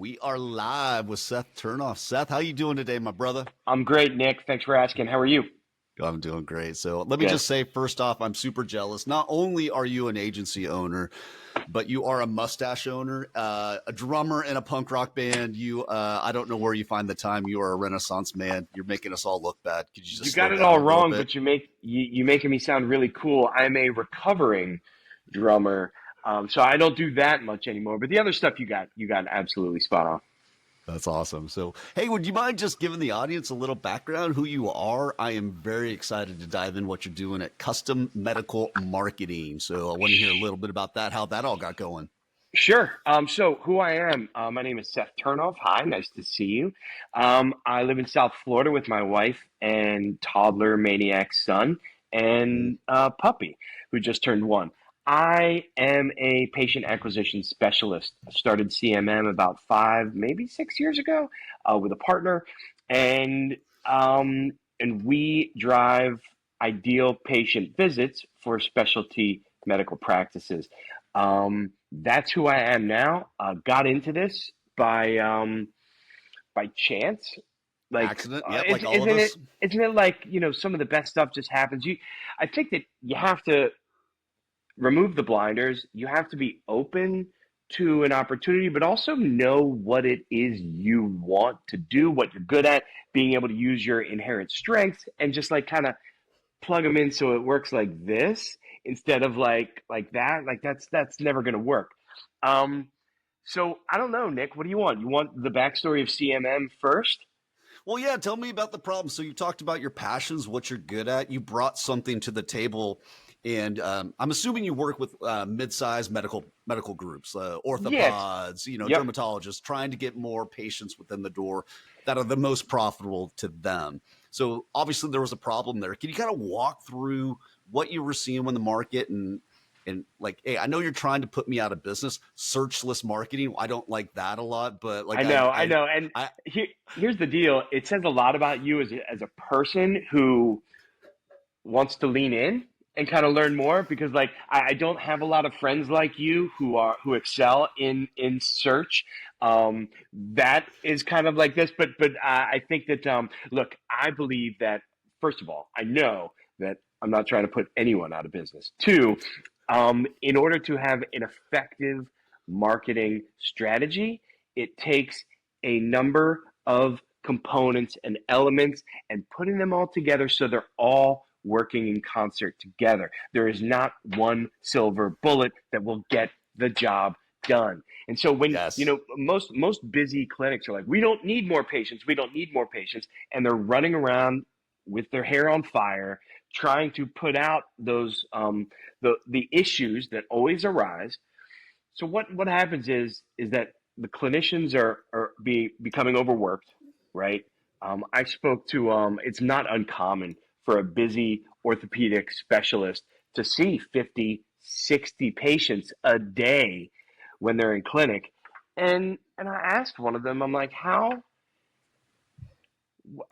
We are live with Seth Turnoff. Seth, how you doing today, my brother? I'm great, Nick. Thanks for asking. How are you? I'm doing great. So let me Good. just say, first off, I'm super jealous. Not only are you an agency owner, but you are a mustache owner, a drummer in a punk rock band. I don't know where you find the time. You are a Renaissance man. You're making us all look bad. Could you You just slow got it down all a little wrong, bit? but you making me sound really cool. I'm a recovering drummer, so I don't do that much anymore. But the other stuff you got absolutely spot on. That's awesome. So, hey, would you mind just giving the audience a little background, who you are? I am very excited to dive in what you're doing at Custom Medical Marketing. So, I want to hear a little bit about that, how that all got going. Sure. So who I am, my name is Seth Turnoff. Hi, nice to see you. I live in South Florida with my wife and toddler maniac son and puppy who just turned 1. I am a patient acquisition specialist. I started CMM about 5, maybe 6 years ago with a partner, and and we drive ideal patient visits for specialty medical practices. That's who I am now. Got into this by chance. Like, Accident? Yep, like all of isn't it? us. Isn't it like some of the best stuff just happens? I think that you have to remove the blinders. You have to be open to an opportunity, but also know what it is you want to do, what you're good at, being able to use your inherent strengths, and just like kind of plug them in so it works like this instead of like that. Like that's never going to work. Um, so I don't know, Nick. What do you want? You want the backstory of CMM first? Well, yeah, tell me about the problem. So, you talked about your passions, what you're good at. You brought something to the table. And I'm assuming you work with mid-sized medical groups, Yes. orthopods, Yep. dermatologists, trying to get more patients within the door that are the most profitable to them. So obviously there was a problem there. Can you kind of walk through what you were seeing in the market and like, hey, I know you're trying to put me out of business. Searchless marketing, I don't like that a lot, but I like know. I know. And I here's the deal. It says a lot about you as a person who wants to lean in and kind of learn more because like I don't have a lot of friends like you who excel in search. That is kind of like this, but I think that look, I believe that first of all, I know that I'm not trying to put anyone out of business. Two, in order to have an effective marketing strategy, it takes a number of components and elements and putting them all together so they're all working in concert together. There is not one silver bullet that will get the job done. And so when yes. most busy clinics are like, we don't need more patients, we don't need more patients, and they're running around with their hair on fire trying to put out those the issues that always arise. So what happens is that the clinicians are becoming overworked, right? I spoke to it's not uncommon for a busy orthopedic specialist to see 50, 60 patients a day when they're in clinic. And I asked one of them, I'm like, how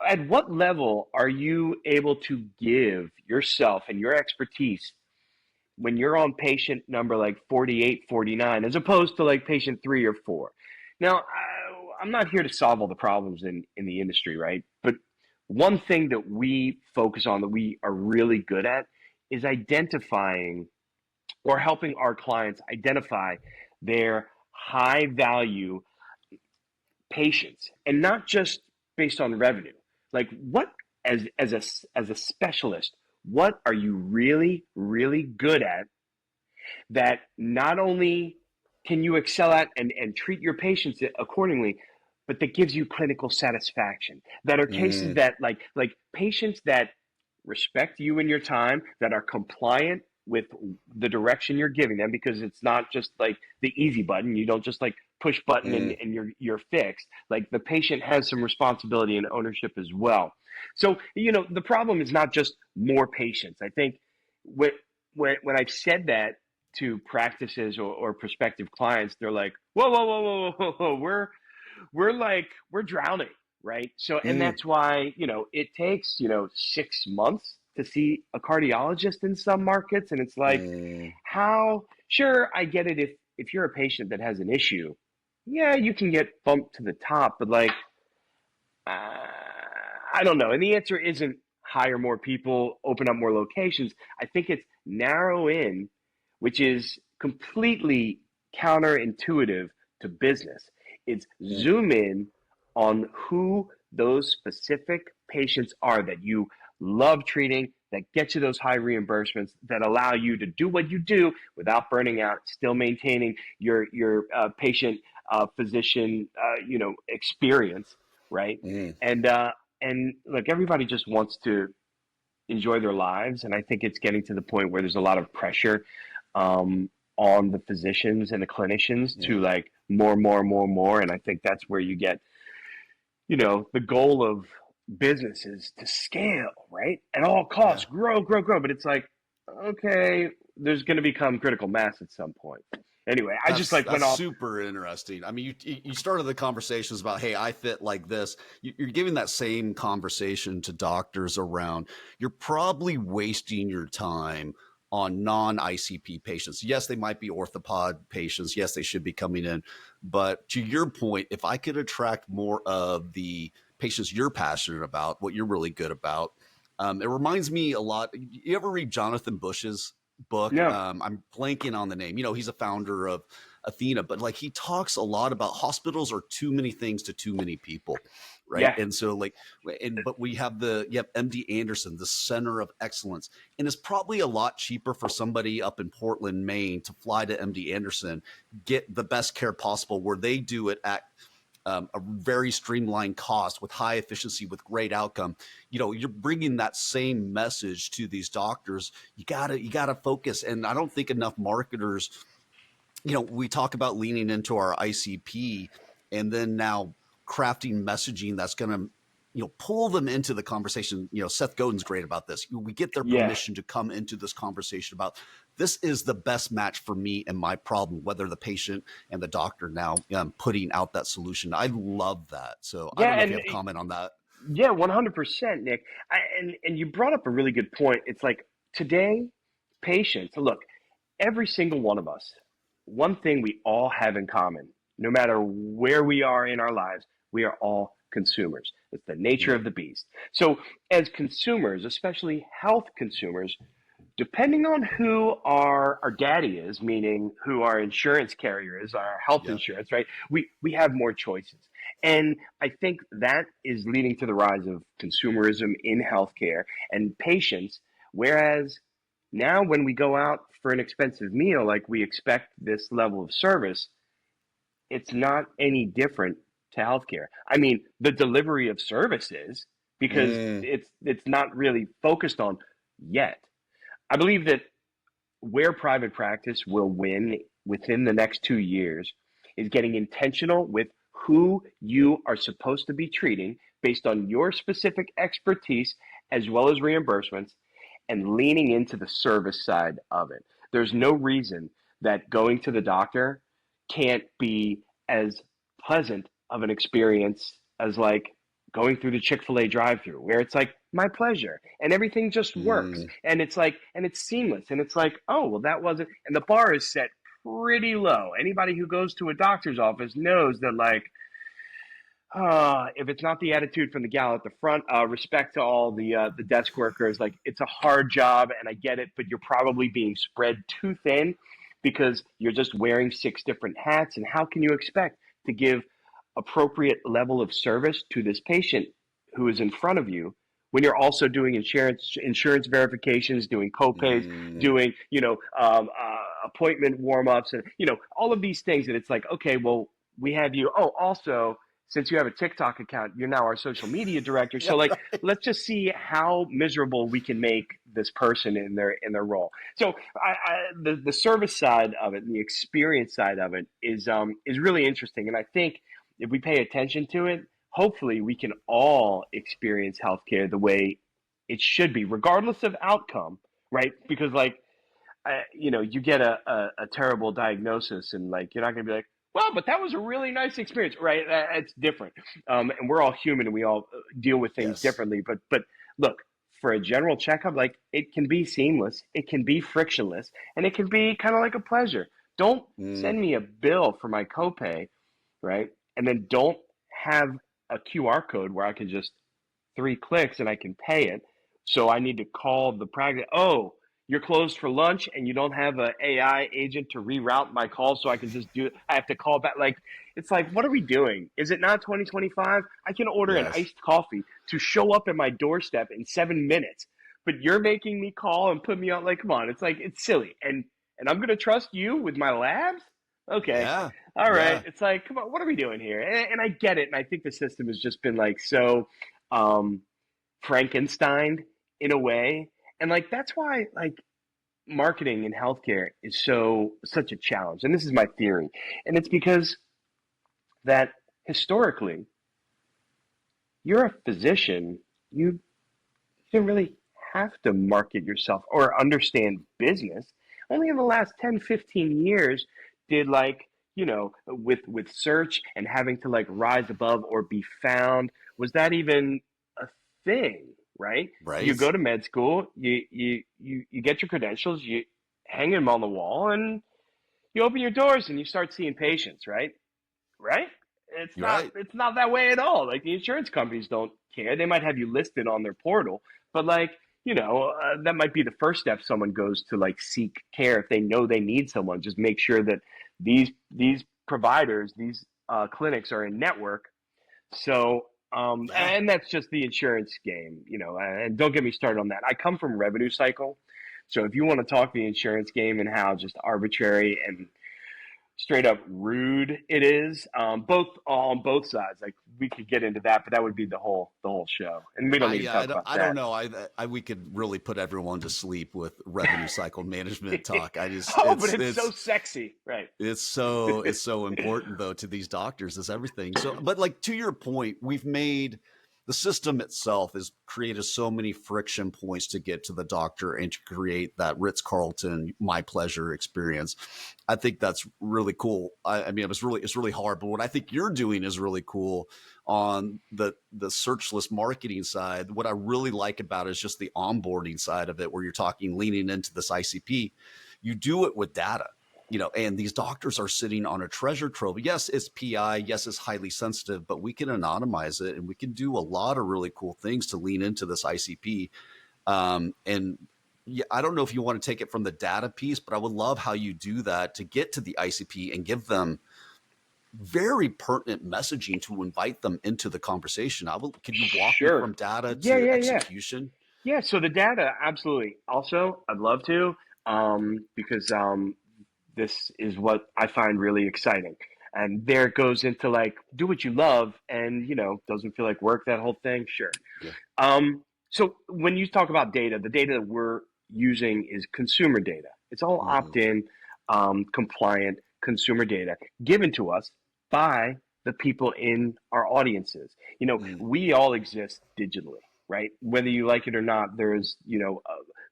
at what level are you able to give yourself and your expertise when you're on patient number like 48, 49, as opposed to like patient 3 or 4? Now, I'm not here to solve all the problems in the industry, right? But one thing that we focus on that we are really good at is identifying or helping our clients identify their high value patients and not just based on revenue. Like what as a specialist, what are you really really good at that not only can you excel at and treat your patients accordingly, but that gives you clinical satisfaction. That are cases Mm, that like patients that respect you and your time, that are compliant with the direction you're giving them, because it's not just like the easy button. You don't just like push button and, mm. and you're fixed. Like the patient has some responsibility and ownership as well. So, the problem is not just more patients. I think when, when I've said that to practices or prospective clients, they're like, whoa, whoa, whoa, whoa, whoa, whoa, we're drowning, right? So, and Mm, that's why, it takes, 6 months to see a cardiologist in some markets. And it's like, mm, how, sure, I get it if you're a patient that has an issue, yeah, you can get bumped to the top, but like, I don't know. And the answer isn't hire more people, open up more locations. I think it's narrow in, which is completely counterintuitive to business. It's Mm, zoom in on who those specific patients are that you love treating, that get you those high reimbursements, that allow you to do what you do without burning out, still maintaining your patient physician experience, right? mm, And and look, everybody just wants to enjoy their lives, and I think it's getting to the point where there's a lot of pressure on the physicians and the clinicians to mm. like more, more, more, more. And I think that's where you get, the goal of business is to scale, right? At all Yeah. costs, grow, grow, grow. But it's like, okay, there's going to become critical mass at some point. Anyway, I just like That's went off. super interesting. I mean, you started the conversations about, hey, I fit like this. You're giving that same conversation to doctors around. You're probably wasting your time on non-ICP patients. Yes, they might be orthopod patients. Yes, they should be coming in. But to your point, if I could attract more of the patients you're passionate about, what you're really good about, it reminds me a lot. You ever read Jonathan Bush's book? No, I'm blanking on the name. He's a founder of Athena, but like he talks a lot about hospitals are too many things to too many people, right? yeah, And so like, but we have you have MD Anderson, the center of excellence, and it's probably a lot cheaper for somebody up in Portland, Maine, to fly to MD Anderson, get the best care possible, where they do it at a very streamlined cost with high efficiency with great outcome. You're bringing that same message to these doctors. You gotta focus. And I don't think enough marketers, we talk about leaning into our ICP and then now crafting messaging that's going to, pull them into the conversation. Seth Godin's great about this. We get their yeah. permission to come into this conversation about, this is the best match for me and my problem, whether the patient and the doctor now putting out that solution. I love that. So I Yeah, don't know if you and have a comment on that. yeah, 100%, Nick. And you brought up a really good point. It's like today, patience. Look, every single one of us, one thing we all have in common, no matter where we are in our lives, we are all consumers. It's the nature Mm, of the beast. So, as consumers, especially health consumers, depending on who our daddy is, meaning who our insurance carrier is, our health yeah. insurance, right? We have more choices. And I think that is leading to the rise of consumerism in healthcare and patients. Whereas now, when we go out for an expensive meal, like we expect this level of service, it's not any different to healthcare. I mean, the delivery of services, because Mm, it's not really focused on yet. I believe that where private practice will win within the next 2 years is getting intentional with who you are supposed to be treating based on your specific expertise as well as reimbursements and leaning into the service side of it. There's no reason that going to the doctor can't be as pleasant of an experience as like going through the Chick-fil-A drive-through where it's like my pleasure and everything just works mm, and it's like and it's seamless and it's like, oh, well, that wasn't, and the bar is set pretty low. Anybody who goes to a doctor's office knows that like, if it's not the attitude from the gal at the front, respect to all the desk workers. Like it's a hard job, and I get it, but you're probably being spread too thin because you're just wearing six different hats. And how can you expect to give appropriate level of service to this patient who is in front of you when you're also doing insurance verifications, doing copays, mm. doing appointment warm ups, and all of these things. And it's like, okay, well, we have you. Oh, also, since you have a TikTok account, you're now our social media director. Yeah, So like, right. let's just see how miserable we can make this person in their role. So the service side of it and the experience side of it is really interesting. And I think if we pay attention to it, hopefully we can all experience healthcare the way it should be, regardless of outcome, right? Because like you get a terrible diagnosis and like you're not going to be like, well, but that was a really nice experience, right? It's different, and we're all human and we all deal with things Yes. differently. But look, for a general checkup, like it can be seamless, it can be frictionless, and it can be kind of like a pleasure. Don't Mm, send me a bill for my copay right? And then don't have a QR code where I can just 3 clicks and I can pay it. So I need to call the practice. Oh, you're closed for lunch and you don't have an AI agent to reroute my call so I can just do it. I have to call back. Like, it's like, what are we doing? Is it not 2025? I can order an Yes. iced coffee to show up at my doorstep in 7 minutes, but you're making me call and put me on. Like, come on. It's like, it's silly. And I'm going to trust you with my labs? Okay. Yeah. All right. Yeah. It's like, come on, what are we doing here? And I get it. And I think the system has just been like so um, Frankenstein in a way. And like, that's why like marketing in healthcare is such a challenge. And this is my theory. And it's because that historically, you're a physician, you didn't really have to market yourself or understand business. Only in the last 10, 15 years did like, with search and having to like rise above or be found, was that even a thing, right? You Right. go to med school, you get your credentials, you hang them on the wall, and you open your doors and you start seeing patients, right? Right? It's You're not right. it's not that way at all. Like the insurance companies don't care. They might have you listed on their portal, but like, that might be the first step someone goes to like seek care if they know they need someone. Just make sure that these providers, these clinics are in network. So Yeah. and that's just the insurance game, and don't get me started on that. I come from revenue cycle. So if you want to talk the insurance game and how just arbitrary and straight up rude it is, both on both sides. Like we could get into that, but that would be the whole show, and we don't need to talk about I don't that. know. We could really put everyone to sleep with revenue cycle management talk. Oh, but it's so sexy, right? it's so important though to these doctors as everything. So, but like to your point, we've made the system itself has created so many friction points to get to the doctor and to create that Ritz-Carlton my pleasure experience. I think that's really cool. I mean, it's really hard, but what I think you're doing is really cool on the searchless marketing side. What I really like about it is just the onboarding side of it, where you're talking leaning into this ICP. You do it with data, and these doctors are sitting on a treasure trove. Yes, it's PI. Yes, it's highly sensitive, but we can anonymize it and we can do a lot of really cool things to lean into this ICP. And yeah, I don't know if you want to take it from the data piece, but I would love how you do that to get to the ICP and give them very pertinent messaging to invite them into the conversation. Can you walk me Sure. from data Yeah, to yeah, yeah. execution? Yeah, so the data, absolutely. Also, I'd love to, because this is what I find really exciting. And there it goes into like, do what you love and, doesn't feel like work, that whole thing. Sure. Yeah. So when you talk about data, the data that we're using is consumer data. It's all Mm-hmm. opt-in, compliant consumer data given to us by the people in our audiences. Mm-hmm. We all exist digitally, right? Whether you like it or not, there's,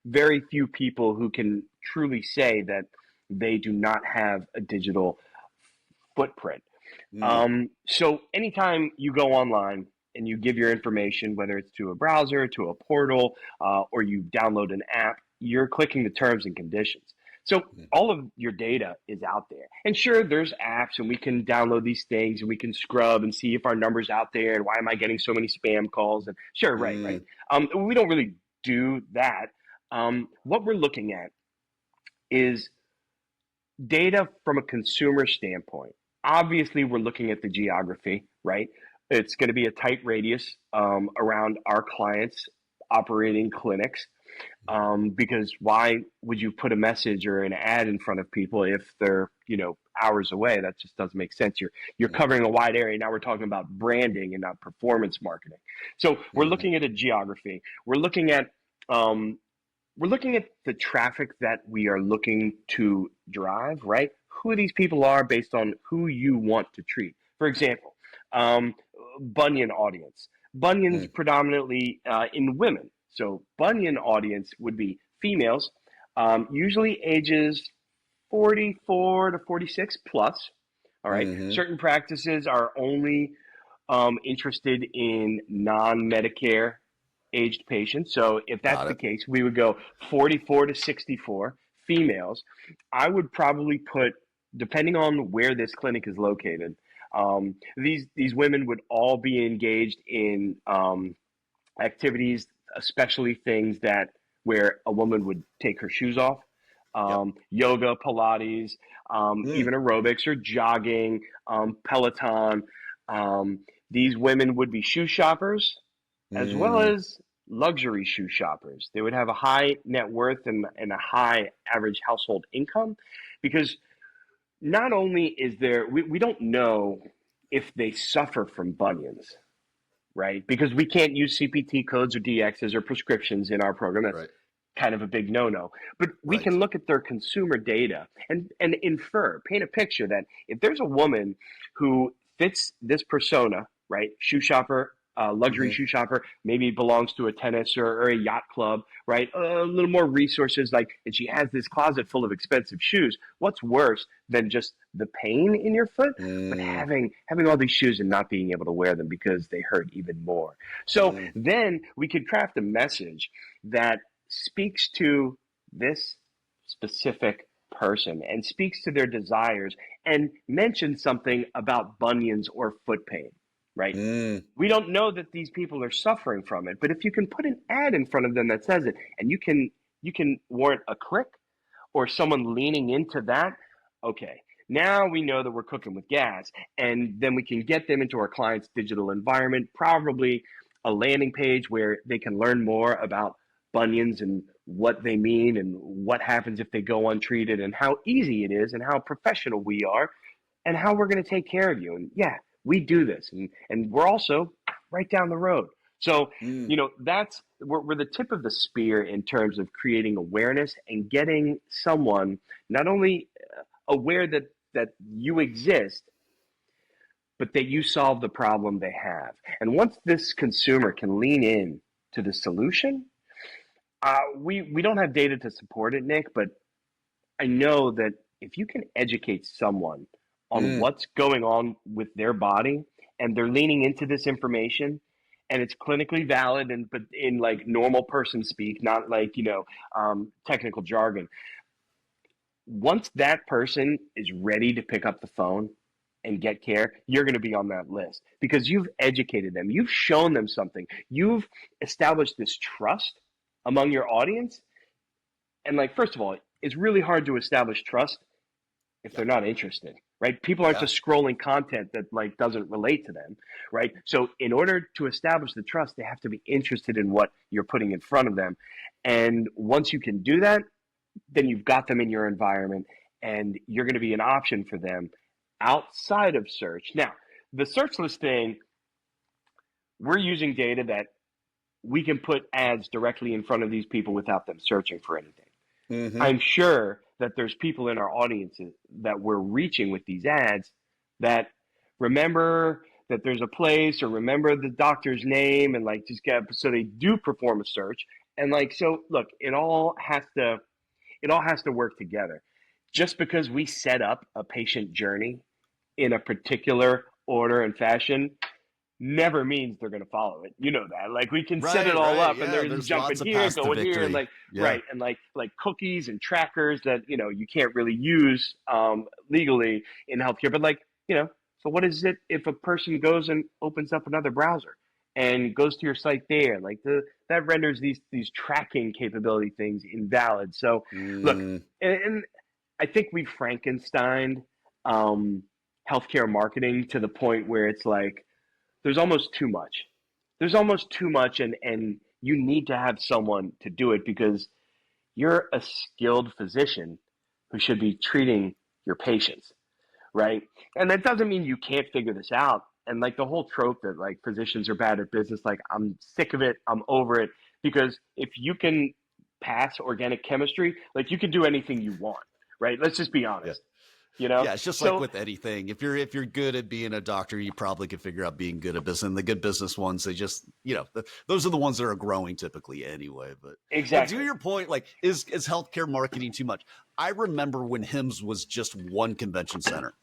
very few people who can truly say that they do not have a digital footprint. Mm-hmm. So anytime you go online and you give your information, whether it's to a browser, to a portal, or you download an app, you're clicking the terms and conditions. So all of your data is out there. And sure, there's apps and we can download these things and we can scrub and see if our number's out there and why am I getting so many spam calls? And sure, right, Mm-hmm. right. We don't really do that. What we're looking at is data from a consumer standpoint. Obviously, we're looking at the geography, right? It's going to be a tight radius around our clients operating clinics, because why would you put a message or an ad in front of people if they're hours away? That just doesn't make sense. You're covering a wide area. Now we're talking about branding and not performance marketing. So we're Mm-hmm. looking at a geography. Um, we're looking at the traffic that we are looking to drive, right? Who these people are based on who you want to treat. For example, um, bunion audience. Bunions predominantly in women. So bunion audience would be females, usually ages 44 to 46 plus. All right. Mm-hmm. Certain practices are only interested in non-Medicare aged patients. So if that's Got the it. case, we would go 44 to 64 females. I would probably put, depending on where this clinic is located, These women would all be engaged in activities, especially things that where a woman would take her shoes off, Yep. yoga, Pilates, Mm, even aerobics or jogging, Peloton. Um, these women would be shoe shoppers as well mm, as luxury shoe shoppers. They would have a high net worth and a high average household income because not only is there, we don't know if they suffer from bunions, right? Because we can't use CPT codes or DXs or prescriptions in our program. That's right. kind of a big no-no. But we Right. can look at their consumer data and infer, paint a picture that if there's a woman who fits this persona, right? Shoe shopper, luxury Hmm. shoe shopper, maybe belongs to a tennis or a yacht club, right? A little more resources, like, and she has this closet full of expensive shoes. What's worse than just the pain in your foot, but Mm, having all these shoes and not being able to wear them because they hurt even more. So mm, then we could craft a message that speaks to this specific person and speaks to their desires and mentions something about bunions or foot pain, right? mm, We don't know that these people are suffering from it, but if you can put an ad in front of them that says it and you can warrant a click or someone leaning into that, okay, now we know that we're cooking with gas. And then we can get them into our client's digital environment, probably a landing page where they can learn more about bunions and what they mean and what happens if they go untreated and how easy it is and how professional we are and how we're going to take care of you. And yeah, we do this. And we're also right down the road. So, mm. that's we're the tip of the spear in terms of creating awareness and getting someone not only aware that you exist, but that you solve the problem they have. And once this consumer can lean in to the solution, we don't have data to support it, Nick, but I know that if you can educate someone on Mm, what's going on with their body and they're leaning into this information and it's clinically valid and but in like normal person speak, not like, technical jargon. Once that person is ready to pick up the phone and get care, you're going to be on that list because you've educated them. You've shown them something. You've established this trust among your audience. And like, first of all, it's really hard to establish trust if yep. they're not interested, right? People aren't Yeah. just scrolling content that like doesn't relate to them, right? So in order to establish the trust, they have to be interested in what you're putting in front of them. And once you can do that, then you've got them in your environment and you're going to be an option for them outside of search. Now, the Searchless thing, we're using data that we can put ads directly in front of these people without them searching for anything. Hmm. I'm sure that there's people in our audiences that we're reaching with these ads that remember that there's a place or remember the doctor's name and like just get so they do perform a search and like so look it all has to work together. Just because we set up a patient journey in a particular order and fashion never means they're going to follow it. You know that. Like we can set it Right. all Right. up and Yeah. there's There's jumping lots of here, paths to going here and victory. like Yeah. right and like cookies and trackers that, you can't really use legally in healthcare. But like, so what is it if a person goes and opens up another browser and goes to your site there? Like that renders these tracking capability things invalid. So look, Mm, and I think we Frankensteined um, healthcare marketing to the point where it's like there's almost too much. There's almost too much, and you need to have someone to do it because you're a skilled physician who should be treating your patients, right? And that doesn't mean you can't figure this out. And like the whole trope that like physicians are bad at business, like I'm sick of it, I'm over it. Because if you can pass organic chemistry, like you can do anything you want, right? Let's just be yeah. honest, you know? Yeah, it's just like So with anything. If you're good at being a doctor, you probably could figure out being good at business. And the good business ones, they just those are the ones that are growing typically anyway. But to exactly. your point, like is healthcare marketing too much? I remember when HIMSS was just one convention center.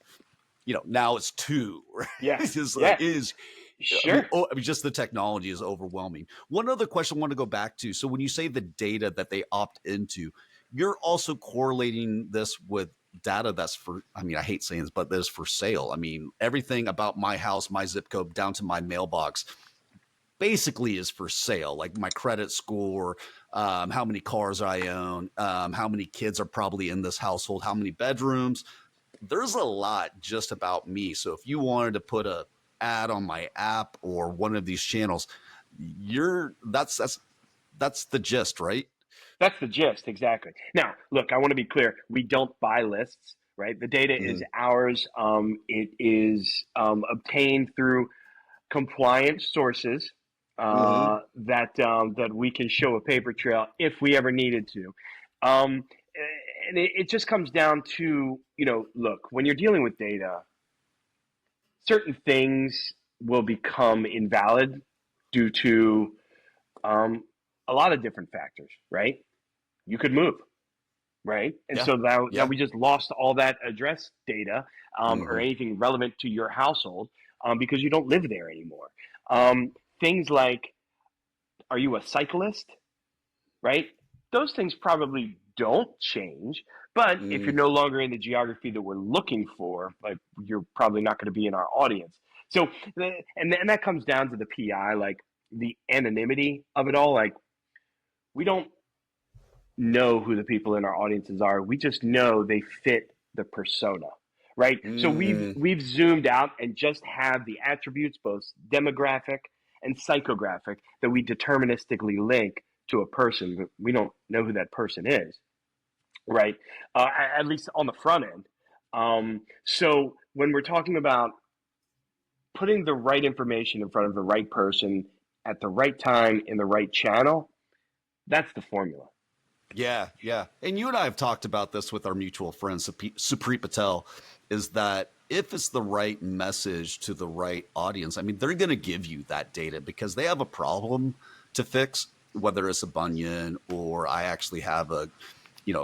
Now it's two. Right? Yeah. It's just like Yeah. it is. Sure. Just the technology is overwhelming. One other question I want to go back to. So when you say the data that they opt into, you're also correlating this with data that's for, I mean, I hate saying this, but that is for sale. I mean, everything about my house, my zip code, down to my mailbox basically is for sale. Like my credit score, how many cars I own, how many kids are probably in this household, how many bedrooms. There's a lot just about me. So if you wanted to put a ad on my app or one of these channels, that's the gist, right? That's the gist, exactly. Now, look, I want to be clear. We don't buy lists, right? The data is Mm-hmm. ours. It is obtained through compliant sources Mm-hmm. that we can show a paper trail if we ever needed to. Um, and it just comes down to, look, when you're dealing with data, certain things will become invalid due to um, a lot of different factors, right? You could move, right? And Yeah. so now Yeah. we just lost all that address data or Mm-hmm. anything relevant to your household because you don't live there anymore. Um, Things like, are you a cyclist, right? Those things probably don't change. But if you're Mm, no longer in the geography that we're looking for, like you're probably not going to be in our audience. So, and that comes down to the PI, like the anonymity of it all. Like we don't know who the people in our audiences are. We just know they fit the persona, right? So mm, we've zoomed out and just have the attributes, both demographic and psychographic, that we deterministically link to a person, but we don't know who that person is, right? At least on the front end. So when we're talking about putting the right information in front of the right person at the right time in the right channel, that's the formula. yeah, yeah. And you and I have talked about this with our mutual friend, Supreet Patel, is that if it's the right message to the right audience, I mean, they're going to give you that data because they have a problem to fix, whether it's a bunion or I actually have a,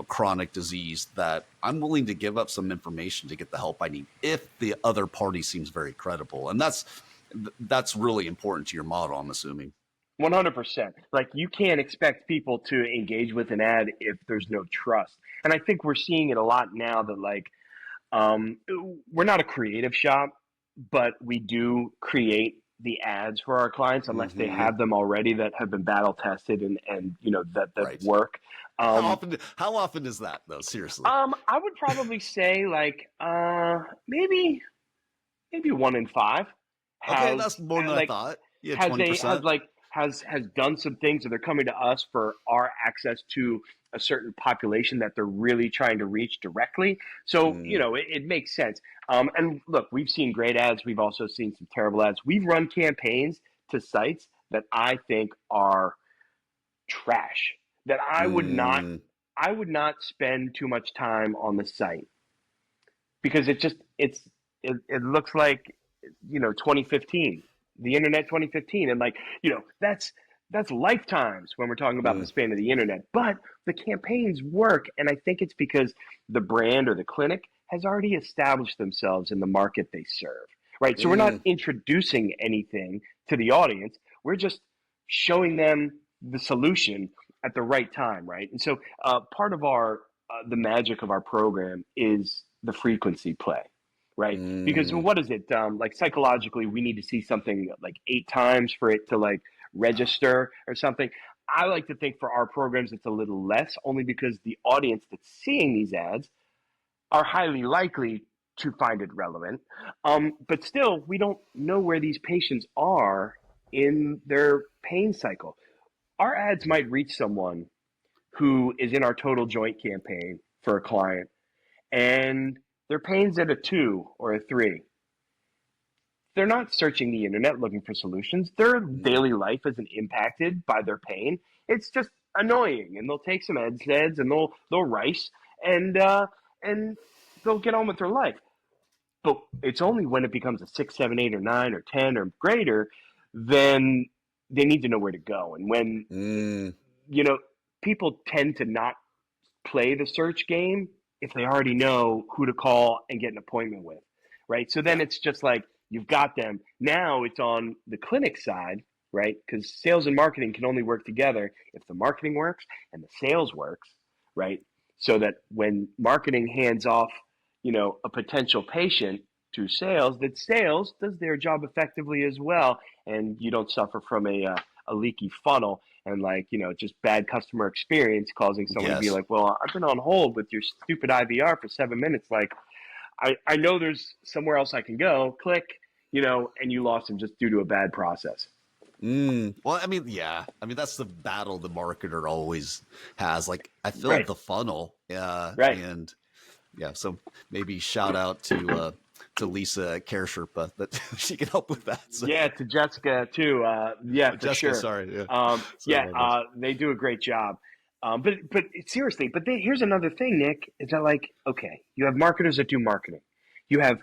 chronic disease that I'm willing to give up some information to get the help I need if the other party seems very credible. And that's really important to your model, I'm assuming. 100%. Like you can't expect people to engage with an ad if there's no trust. And I think we're seeing it a lot now that um, we're not a creative shop, but we do create the ads for our clients unless they Mm-hmm. have them already that have been battle tested and that Right. work. How Um, often? How often is that though? Seriously. I would probably say like maybe 1 in 5 Okay, has that's more than I like thought. Yeah, has a 20%. has done some things, and they're coming to us for our access to a certain population that they're really trying to reach directly. So Mm, it makes sense. And look, we've seen great ads. We've also seen some terrible ads. We've run campaigns to sites that I think are trash. That mm, I would not spend too much time on the site because it looks like 2015, the internet 2015, and like that's lifetimes when we're talking about the mm, span of the internet. But the campaigns work, and I think it's because the brand or the clinic has already established themselves in the market they serve, right? So we're not mm, introducing anything to the audience, we're just showing them the solution at the right time, right? And so part of our the magic of our program is the frequency play, right? Because mm. what is it like psychologically? We need to see something like 8 times for it to like register or something. I like to think for our programs it's a little less, only because the audience that's seeing these ads are highly likely to find it relevant. But still, we don't know where these patients are in their pain cycle. Our ads might reach someone who is in our total joint campaign for a client and their pain's at a 2 or a 3. They're not searching the internet looking for solutions. Their Mm. daily life isn't impacted by their pain. It's just annoying, and they'll take some NSAIDs and they'll rice and they'll get on with their life. But it's only when it becomes a 6, 7, 8, or 9 or 10 or greater, then they need to know where to go. And when Mm. you know people tend to not play the search game if they already know who to call and get an appointment with, right? So then Yeah. it's just like you've got them. Now it's on the clinic side, right? Because sales and marketing can only work together if the marketing works and the sales works, right? So that when marketing hands off a potential patient to sales, that sales does their job effectively as well, and you don't suffer from a leaky funnel and just bad customer experience causing someone to be Yes. like, well, I've been on hold with your stupid IVR for 7 minutes. Like, I know there's somewhere else I can go. Click, and you lost them just due to a bad process. Well, I mean, yeah. I mean, that's the battle the marketer always has. Like, I filled Right. the funnel, Right. and yeah. So maybe shout out to Lisa Care Sherpa that she can help with that. So Yeah, to Jessica too. Yeah, for Jessica, sure. sorry, yeah, sorry Yeah, about this. they do a great job. But seriously, here's another thing, Nick, is that like, okay, you have marketers that do marketing. You have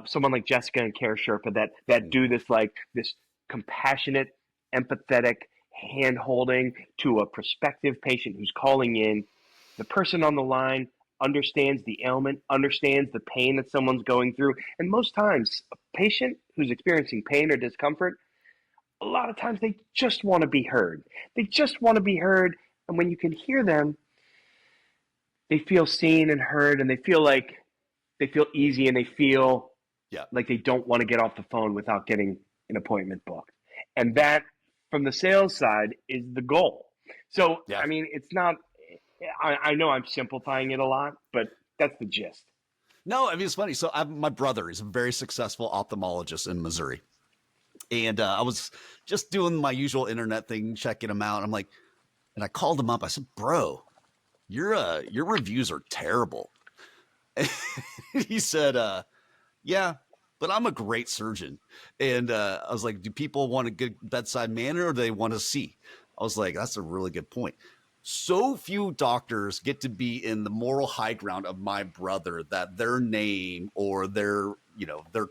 someone like Jessica and Care Sherpa that do this compassionate, empathetic hand holding to a prospective patient who's calling in. The person on the line understands the ailment, understands the pain that someone's going through, and most times, a patient who's experiencing pain or discomfort, a lot of times they just want to be heard. They just want to be heard. And when you can hear them, they feel seen and heard, and they feel easy, and they feel Yeah, like they don't want to get off the phone without getting an appointment booked. And that, from the sales side, is the goal. So, yeah. I mean, it's not, I know I'm simplifying it a lot, but that's the gist. No, I mean it's funny. So my brother is a very successful ophthalmologist in Missouri, and I was just doing my usual internet thing, checking him out. I'm like, and I called him up. I said, "Bro, your reviews are terrible." He said, "Yeah, but I'm a great surgeon." And I was like, "Do people want a good bedside manner, or do they want to see?" I was like, "That's a really good point." So few doctors get to be in the moral high ground of my brother that their name or their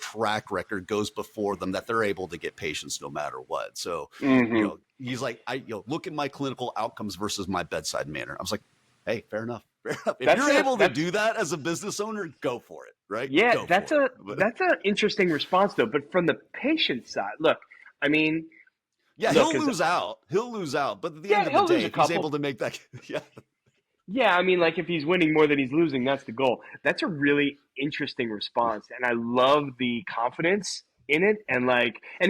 track record goes before them, that they're able to get patients no matter what. So, Mm-hmm. he's like, look at my clinical outcomes versus my bedside manner. I was like, hey, fair enough. Fair enough. If That's you're a able to that's do that as a business owner, go for it, right? Yeah, Go for it. But that's an interesting response though. But from the patient side, look, I mean, yeah, look, he'll as lose out. He'll lose out. But at the end yeah, of the he'll lose day, a if he's able couple. to make that, yeah, Yeah, I mean, like if he's winning more than he's losing, that's the goal. That's a really interesting response, and I love the confidence in it. And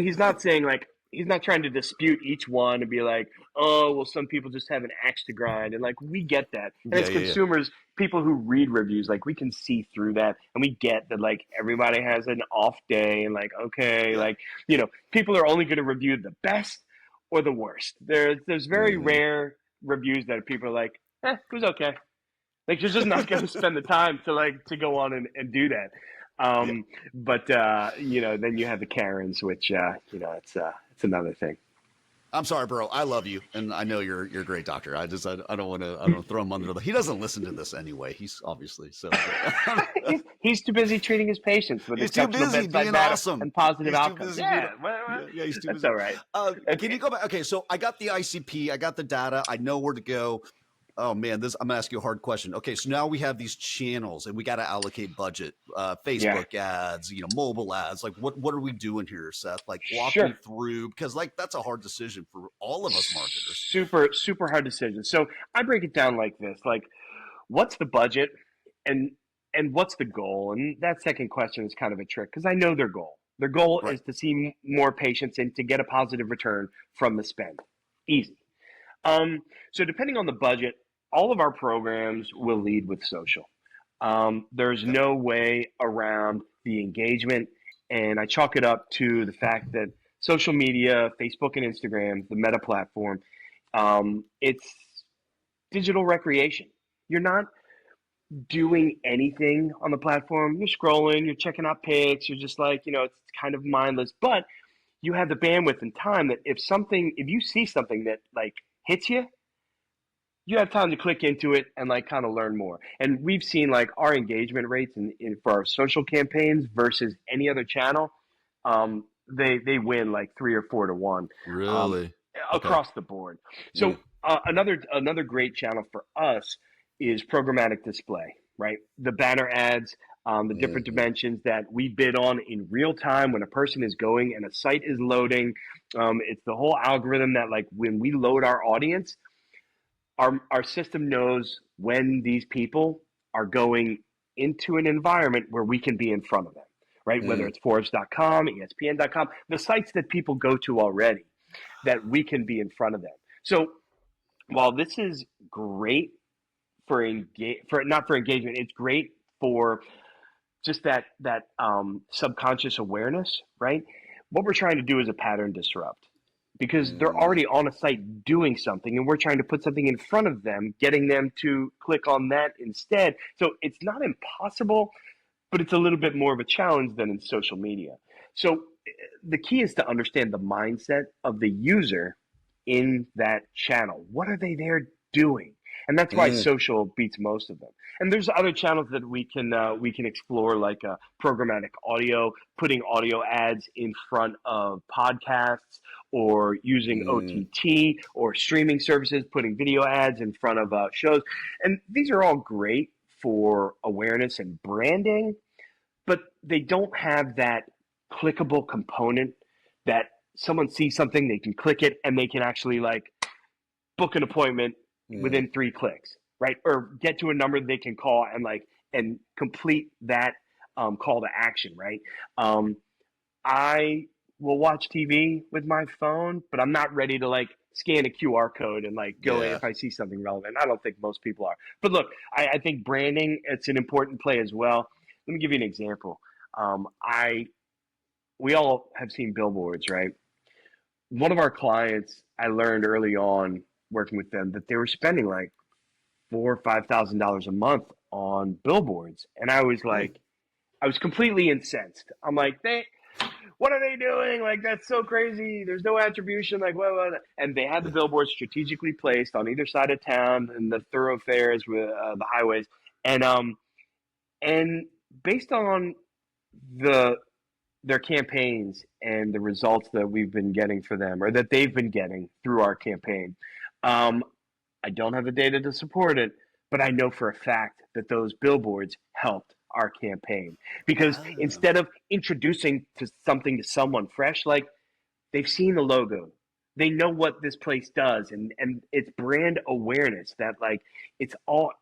he's not saying he's not trying to dispute each one and be like, oh, well, some people just have an axe to grind, and like we get that. And yeah, as yeah, yeah. consumers, people who read reviews, like we can see through that, and we get that like everybody has an off day, and like okay, Yeah. people are only going to review the best or the worst. There's very Mhm. rare reviews that people are like it was okay. Like you're just not going to spend the time to go on and do that. Yeah. But then you have the Karens, which it's another thing. I'm sorry, bro. I love you, and I know you're a great doctor. I don't want to I don't throw him under the. He doesn't listen to this anyway. He's obviously so. But He's too busy treating his patients with he's too exceptional busy bedside being manner awesome. and positive He's too outcomes. busy being. Yeah, well, Yeah, he's too that's busy. all right. Can you go back? Okay, so I got the ICP. I got the data. I know where to go. Oh man, I'm gonna ask you a hard question. Okay, so now we have these channels, and we got to allocate budget. Yeah, Facebook ads, mobile ads. Like, what are we doing here, Seth? Like, walk me sure. through because that's a hard decision for all of us marketers. Super, super hard decision. So I break it down like this: like, what's the budget, and what's the goal? And that second question is kind of a trick because I know their goal. Their goal Right. is to see more patients and to get a positive return from the spend. Easy. So depending on the budget, all of our programs will lead with social. There's Okay. no way around the engagement, and I chalk it up to the fact that social media, Facebook and Instagram, the Meta platform, it's digital recreation. You're not doing anything on the platform. You're scrolling, you're checking out pics, you're just it's kind of mindless, but you have the bandwidth and time that if you see something that hits you, you have time to click into it and kind of learn more. And we've seen our engagement rates for our social campaigns versus any other channel. They win like 3 or 4 to 1 um, Really? Okay. across the board. So Mm, another great channel for us is programmatic display, right? The banner ads, the different mhm. dimensions that we bid on in real time when a person is going and a site is loading. It's the whole algorithm that when we load our audience, our system knows when these people are going into an environment where we can be in front of them, right? Whether it's Forbes.com, ESPN.com, the sites that people go to already, that we can be in front of them. So while this is great for not for engagement, it's great for just that subconscious awareness, right? What we're trying to do is a pattern disrupt, because they're already on a site doing something, and we're trying to put something in front of them, getting them to click on that instead. So it's not impossible, but it's a little bit more of a challenge than in social media. So the key is to understand the mindset of the user in that channel. What are they there doing? And that's why social beats most of them. And there's other channels that we can explore, like programmatic audio, putting audio ads in front of podcasts, or using OTT or streaming services, putting video ads in front of shows. And these are all great for awareness and branding, but they don't have that clickable component that someone sees something, they can click it, and they can actually like book an appointment within 3 clicks, right? Or get to a number they can call and complete that call to action, right? I will watch TV with my phone, but I'm not ready to like scan a QR code and like go in if I see something relevant. I don't think most people are. But look, I think branding, it's an important play as well. Let me give you an example. We all have seen billboards, right? One of our clients, I learned early on working with them that they were spending like $4,000 or $5,000 a month on billboards, and I was like, I was completely incensed. I'm like, what are they doing? Like, that's so crazy. There's no attribution. Like, what? And they had the billboards strategically placed on either side of town and the thoroughfares with the highways, and based on their campaigns and the results that we've been getting for them, or that they've been getting through our campaign. I don't have the data to support it, but I know for a fact that those billboards helped our campaign, because instead of introducing something to someone fresh, like, they've seen the logo, they know what this place does, and it's brand awareness that like it all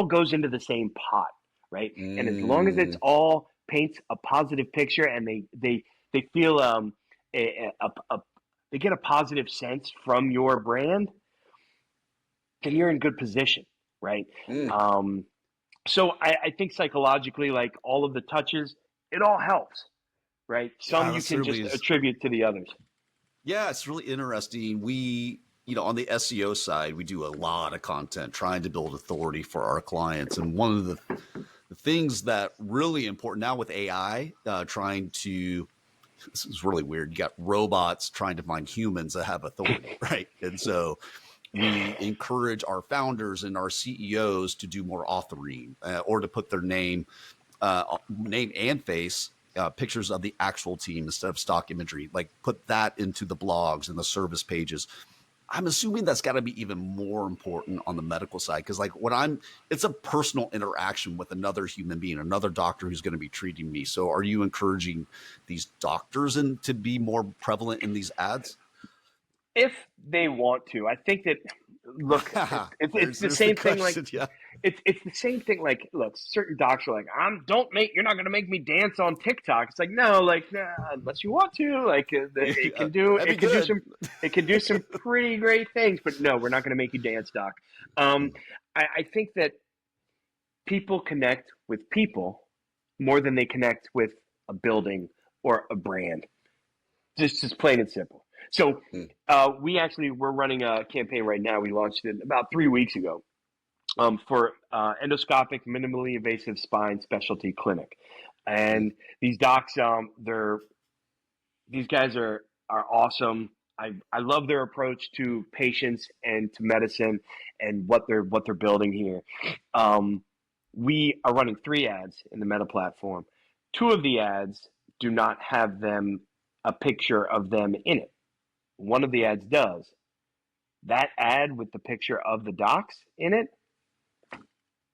goes into the same pot, right? And as long as it's all paints a positive picture, and they feel they get a positive sense from your brand, then you're in good position, right? So I think psychologically, like all of the touches, it all helps, right? Some you can just attribute to the others. Yeah, it's really interesting. On the SEO side, we do a lot of content trying to build authority for our clients. And one of the things that really important now with AI, this is really weird. You got robots trying to find humans that have authority, right? And so we encourage our founders and our CEOs to do more authoring, or to put their name and face, pictures of the actual team instead of stock imagery, like put that into the blogs and the service pages. I'm assuming that's got to be even more important on the medical side, because like it's a personal interaction with another human being, another doctor who's going to be treating me. So are you encouraging these doctors to be more prevalent in these ads? If they want to, I think that, look, it's the same thing. Like, it's the same thing. Like, look, certain docs are like, you're not going to make me dance on TikTok. It's like, no, like, nah, unless you want to. Like, it can do some pretty great things, but no, we're not going to make you dance, doc. I think that people connect with people more than they connect with a building or a brand. Just plain and simple. So we're running a campaign right now. We launched it about 3 weeks ago for endoscopic, minimally invasive spine specialty clinic. And these docs, these guys are awesome. I love their approach to patients and to medicine and what they're building here. We are running 3 ads in the Meta platform. 2 of the ads do not have a picture of them in it. One of the ads does. That ad with the picture of the docs in it,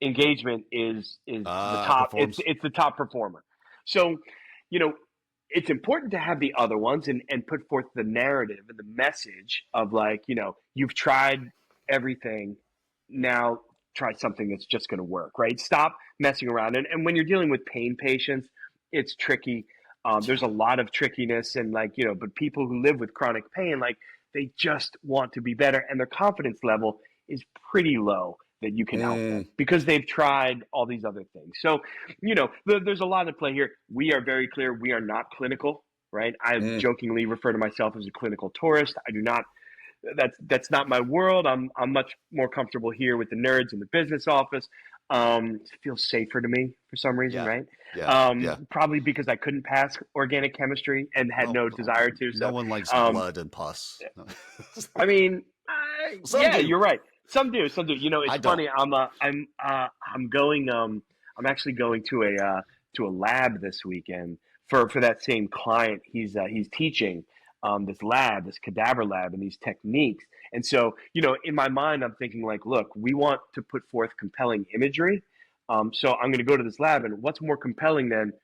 engagement is the top. It's the top performer. So, it's important to have the other ones and put forth the narrative and the message of like, you've tried everything. Now try something that's just going to work, right? Stop messing around. And when you're dealing with pain patients, it's tricky. There's a lot of trickiness, and like, but people who live with chronic pain, like, they just want to be better, and their confidence level is pretty low that you can help them because they've tried all these other things. So, there's a lot at play here. We are very clear. We are not clinical, right? I jokingly refer to myself as a clinical tourist. I do not. That's not my world. I'm much more comfortable here with the nerds in the business office. It feels safer to me for some reason, right? Yeah. Probably because I couldn't pass organic chemistry and had no desire to. So no one likes blood and pus. I mean, yeah, do. you're right. Some do. It's funny. I'm actually going to a lab this weekend for that same client. He's teaching this lab, this cadaver lab, and these techniques. And so, in my mind, I'm thinking like, look, we want to put forth compelling imagery. So I'm going to go to this lab, and what's more compelling than,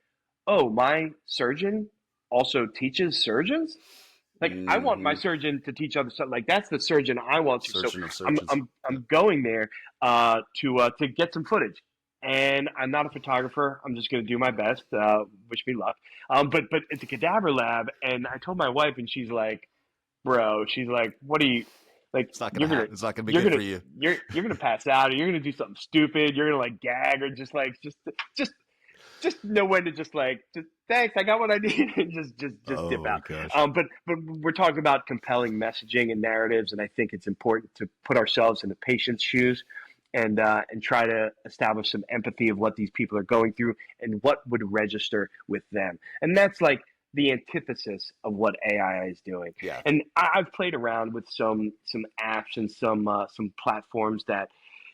oh, my surgeon also teaches surgeons? Like, I want my surgeon to teach other stuff. Like, that's the surgeon I want to. Surgeon of So surgeons. I'm going there to get some footage. And I'm not a photographer. I'm just going to do my best. Wish me luck. But it's a cadaver lab, and I told my wife, and she's like, "Bro," she's like, "What are you like? It's not gonna be good for you. You're gonna pass out, or you're gonna do something stupid. You're gonna like gag, or just know when to just thanks, I got what I need, and just dip out." Gosh. But we're talking about compelling messaging and narratives, and I think it's important to put ourselves in the patient's shoes and try to establish some empathy of what these people are going through and what would register with them. And that's like the antithesis of what AI is doing. Yeah. And I've played around with some apps and some platforms that,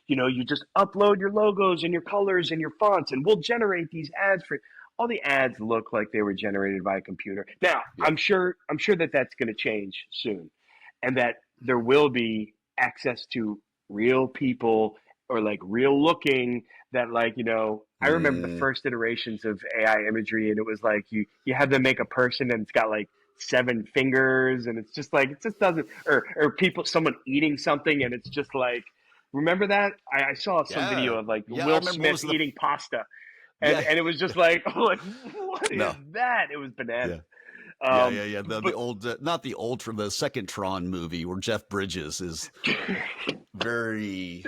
you just upload your logos and your colors and your fonts, and we'll generate these ads for all the ads look like they were generated by a computer. Now, Yeah. I'm sure that that's going to change soon, and that there will be access to real people, or like real looking, that like, I remember the first iterations of AI imagery, and it was like you have them make a person and it's got like 7 fingers, and it's just like, it just doesn't, or someone eating something, and it's just like, remember that? I saw some video of like Will Smith eating pasta, and it was just like, oh, like, what is that? It was bananas. Yeah. The old, not the old, from the second Tron movie where Jeff Bridges is very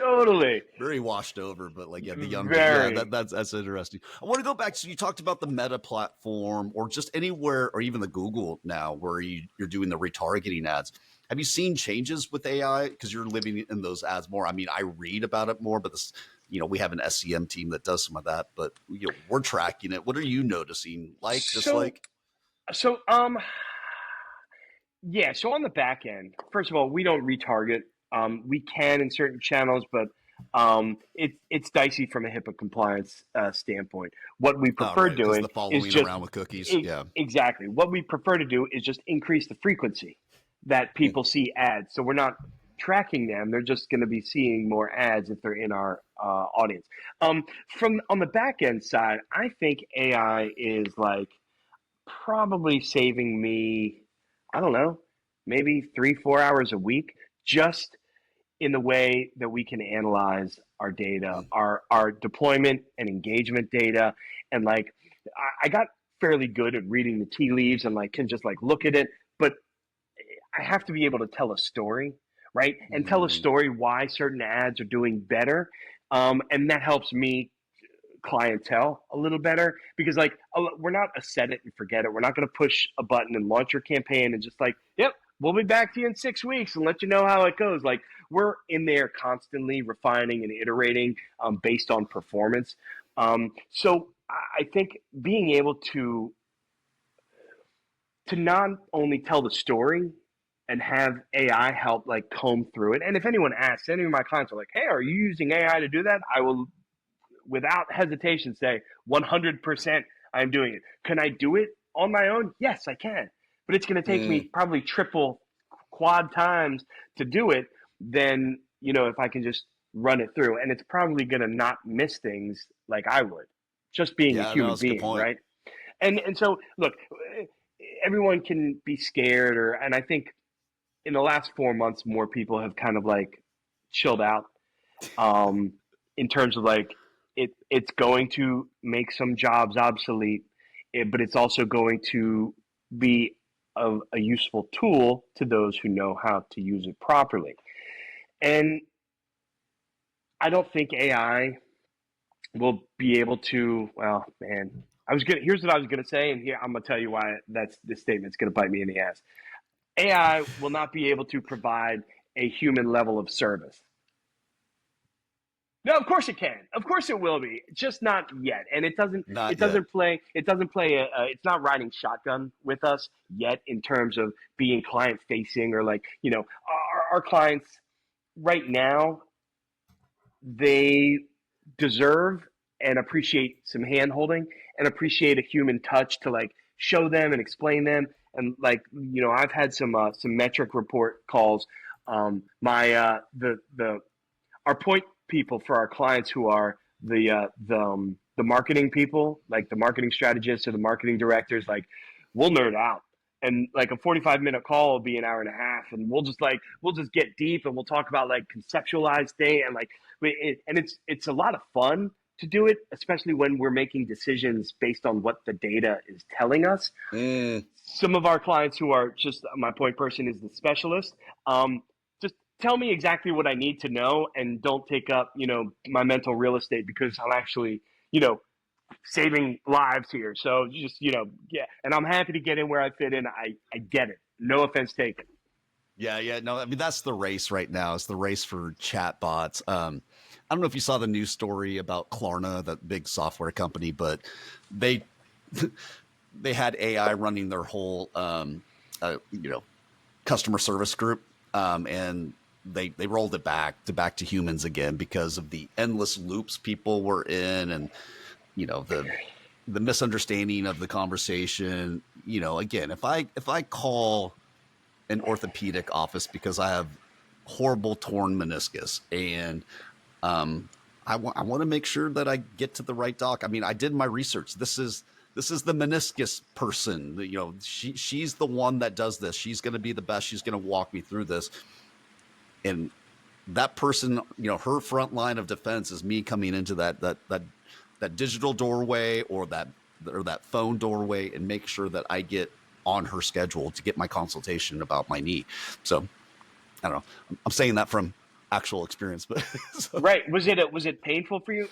washed over, but like, the young, that's interesting. I want to go back. So you talked about the Meta platform, or just anywhere, or even the Google now, where you're doing the retargeting ads. Have you seen changes with AI? Because you're living in those ads more. I mean, I read about it more, but this, we have an SEM team that does some of that, but we're tracking it. What are you noticing? So on the back end, first of all, we don't retarget. We can in certain channels, but it's dicey from a HIPAA compliance standpoint. What we prefer doing the following is just around with cookies. Exactly. What we prefer to do is just increase the frequency that people see ads. So we're not tracking them; they're just going to be seeing more ads if they're in our audience. From on the back end side, I think AI is like probably saving me, I don't know, maybe 3-4 hours a week, just in the way that we can analyze our data, our deployment and engagement data. And like, I got fairly good at reading the tea leaves, and like can just like look at it, but I have to be able to tell a story, right? And tell a story why certain ads are doing better. And that helps me clientele a little better, because like, we're not a set it and forget it. We're not going to push a button and launch your campaign and just like, yep, we'll be back to you in 6 weeks and let you know how it goes. Like, we're in there constantly refining and iterating based on performance. So I think being able to not only tell the story and have AI help like comb through it. And if anyone asks, any of my clients are like, hey, are you using AI to do that? I will, without hesitation, say 100% I'm doing it. Can I do it on my own? Yes, I can. But it's going to take me probably triple, quad times to do it than, if I can just run it through. And it's probably going to not miss things like I would, just being a human being, right? And so, look, everyone can be scared, and I think in the last 4 months, more people have kind of like chilled out. in terms of like it's going to make some jobs obsolete, but it's also going to be a useful tool to those who know how to use it properly. And I don't think AI will be able to. Well, man, Here's what I was gonna say, and here I'm gonna tell you why this statement's gonna bite me in the ass. AI will not be able to provide a human level of service. No, of course it can. Of course it will be. Just not yet. And it doesn't. It Not yet. doesn't play. It doesn't play. It's not riding shotgun with us yet in terms of being client facing or like our clients right now. They deserve and appreciate some hand holding and appreciate a human touch to like show them and explain them. And like I've had some metric report calls. The our point people for our clients who are the marketing people, like the marketing strategists or the marketing directors, like we'll nerd out. And like a 45-minute call will be an hour and a half, and we'll just get deep and we'll talk about like conceptualized thing and like it's a lot of fun to do it, especially when we're making decisions based on what the data is telling us. Some of our clients who are just my point person is the specialist. Just tell me exactly what I need to know and don't take up, my mental real estate because I'm actually, saving lives here. So just, yeah. And I'm happy to get in where I fit in. I get it. No offense taken. Yeah. No, I mean, that's the race right now. It's the race for chat bots. I don't know if you saw the news story about Klarna, that big software company, but they they had AI running their whole customer service group, and they rolled it back to humans again because of the endless loops people were in, and the misunderstanding of the conversation. Again, if I call an orthopedic office because I have horrible torn meniscus and I want to make sure that I get to the right doc. I mean, I did my research. This is the meniscus person. She's the one that does this. She's going to be the best. She's going to walk me through this. And that person, her front line of defense is me coming into that digital doorway or that phone doorway and make sure that I get on her schedule to get my consultation about my knee. So I don't know. I'm saying that from actual experience, but so. Right. Was it painful for you?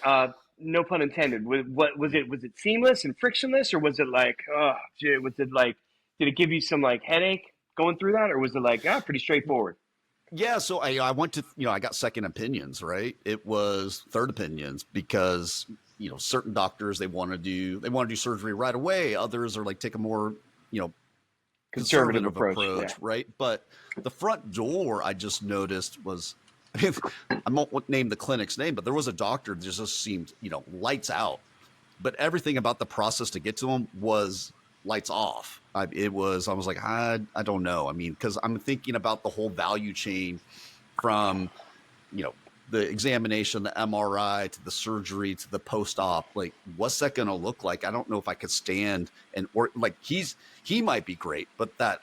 No pun intended. Was it seamless and frictionless, or was it like, did it give you some like headache going through that, or was it like, pretty straightforward? Yeah, so I went to, I got second opinions, right? It was third opinions because, certain doctors, they want to do surgery right away. Others are like, take a more, conservative approach, yeah. Right? But the front door I just noticed was, I won't name the clinic's name, but there was a doctor that just seemed, lights out. But everything about the process to get to him was lights off. I was like, I don't know. I mean, because I'm thinking about the whole value chain from, the examination, the MRI, to the surgery, to the post-op. Like, what's that going to look like? I don't know if I could stand or like he might be great, but that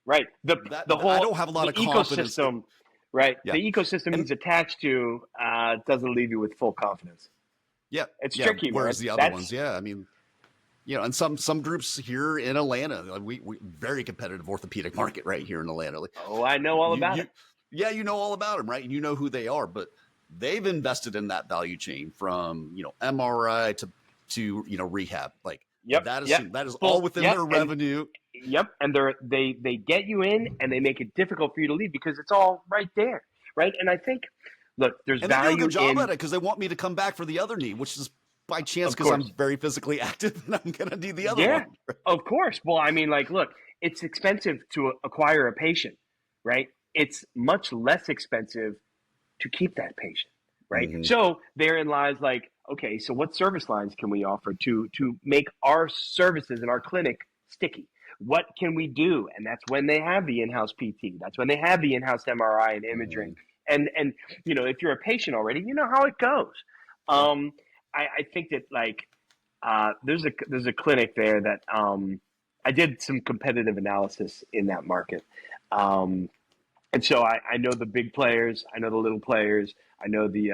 right. The whole I don't have a lot of confidence. Ecosystem, right? Yeah. The ecosystem he's attached to doesn't leave you with full confidence. Yeah, it's tricky. Whereas the other ones, yeah, I mean. And some groups here in Atlanta, we very competitive orthopedic market right here in Atlanta. Like, I know all about it. Yeah, you know all about them, right? And you know who they are, but they've invested in that value chain from MRI to rehab. Like, that is all within their revenue. And they get you in and they make it difficult for you to leave because it's all right there, right? And I think, look, there's value. They do a good job at it because they want me to come back for the other knee, which is by chance because I'm very physically active and I'm going to need the other one. Of course. Well, I mean, like, look, it's expensive to acquire a patient, right? It's much less expensive to keep that patient, right? Mm-hmm. So therein lies like, okay, so what service lines can we offer to make our services in our clinic sticky? What can we do? And that's when they have the in-house PT. That's when they have the in-house MRI and imaging. Mm-hmm. And if you're a patient already, you know how it goes. I think that like there's a clinic there that I did some competitive analysis in that market, And so I know the big players, I know the little players, I know the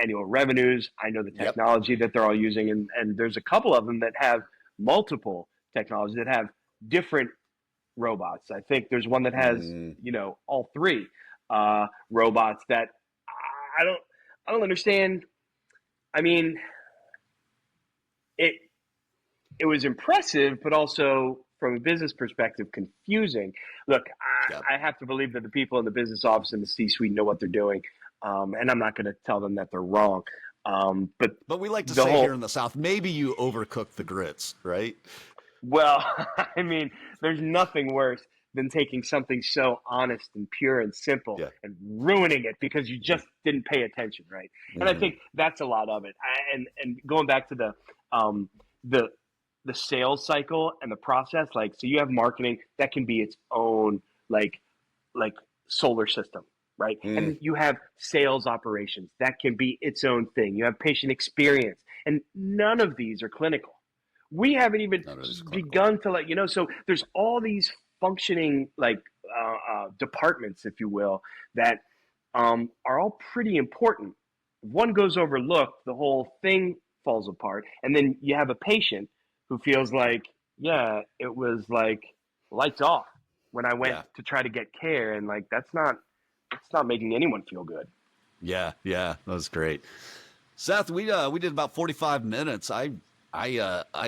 annual revenues, I know the Yep. technology that they're all using, and there's a couple of them that have multiple technologies that have different robots. I think there's one that has, Mm, all three robots that I don't I don't understand. I mean, it it was impressive, but also from a business perspective, confusing. Look, yep. I have to believe that the people in the business office and the C-suite know what they're doing, and I'm not going to tell them that they're wrong. But But we like to the say here whole in the South, maybe you overcook the grits, right? well, I mean, there's nothing worse than taking something so honest and pure and simple Yeah. and ruining it because you just didn't pay attention, right? And I Mm-hmm. think that's a lot of it. And going back to um, the the sales cycle and the process, like so, you have marketing that can be its own like like solar system, right? Mm. And you have sales operations that can be its own thing. You have patient experience, and none of these are clinical. We haven't even None of it is clinical. begun to so there's all these functioning departments, if you will, that are all pretty important. If one goes overlooked, the whole thing falls apart, and then you have a patient who feels like, yeah, it was like lights off when I went Yeah. to try to get care, and like that's not making anyone feel good. Yeah. Yeah. That was great. Seth, we did about 45 minutes. I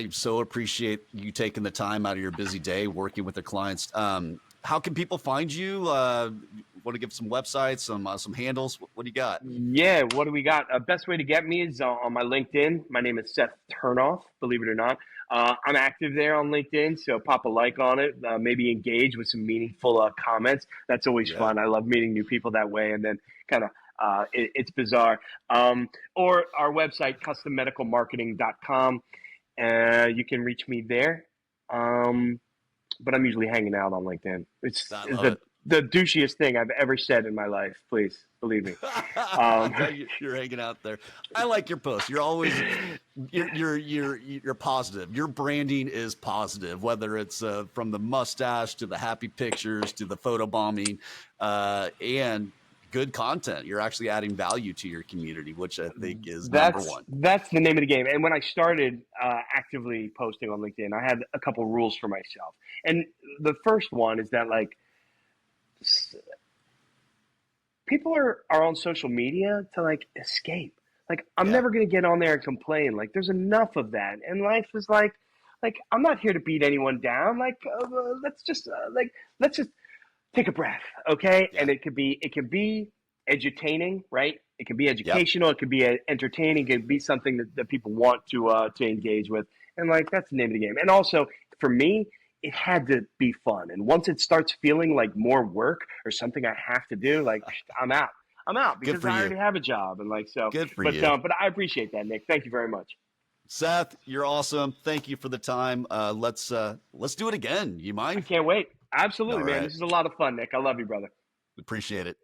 so appreciate you taking the time out of your busy day working with the clients. How can people find you? Want to give some websites, some handles? What do you got? Yeah, what do we got? Best way to get me is on my LinkedIn. My name is Seth Turnoff, believe it or not. I'm active there on LinkedIn, so pop a like on it. Maybe engage with some meaningful comments. That's always Yeah. fun. I love meeting new people that way, and then kind of it's bizarre. Or our website, custommedicalmarketing.com. You can reach me there. But I'm usually hanging out on LinkedIn. It's I love the it. the douchiest thing I've ever said in my life. Please believe me. I Um, know you're hanging out there. I like your posts. You're always you're positive. Your branding is positive, whether it's from the mustache to the happy pictures to the photo bombing, and good content. You're actually adding value to your community, which I think is number that's one. that's the name of the game. And when I started actively posting on LinkedIn, I had a couple rules for myself. And the first one is that like people are on social media to like escape. Like I'm Yeah. never gonna get on there and complain. Like there's enough of that, and life is like I'm not here to beat anyone down. Like let's just take a breath, okay? Yeah. And it can be edutaining, right? It can be Yep. educational. It can be entertaining. It can be something that people want to engage with, and like that's the name of the game. And also for me, it had to be fun. And once it starts feeling like more work or something I have to do, like I'm out. I'm out Good because for I you. already have a job, and like so. Good for But you. but I appreciate that, Nick. Thank you very much. Seth, you're awesome. Thank you for the time. Let's do it again. You I mind? can't wait. All Absolutely, man. right. This is a lot of fun, Nick. I love you, brother. Appreciate it.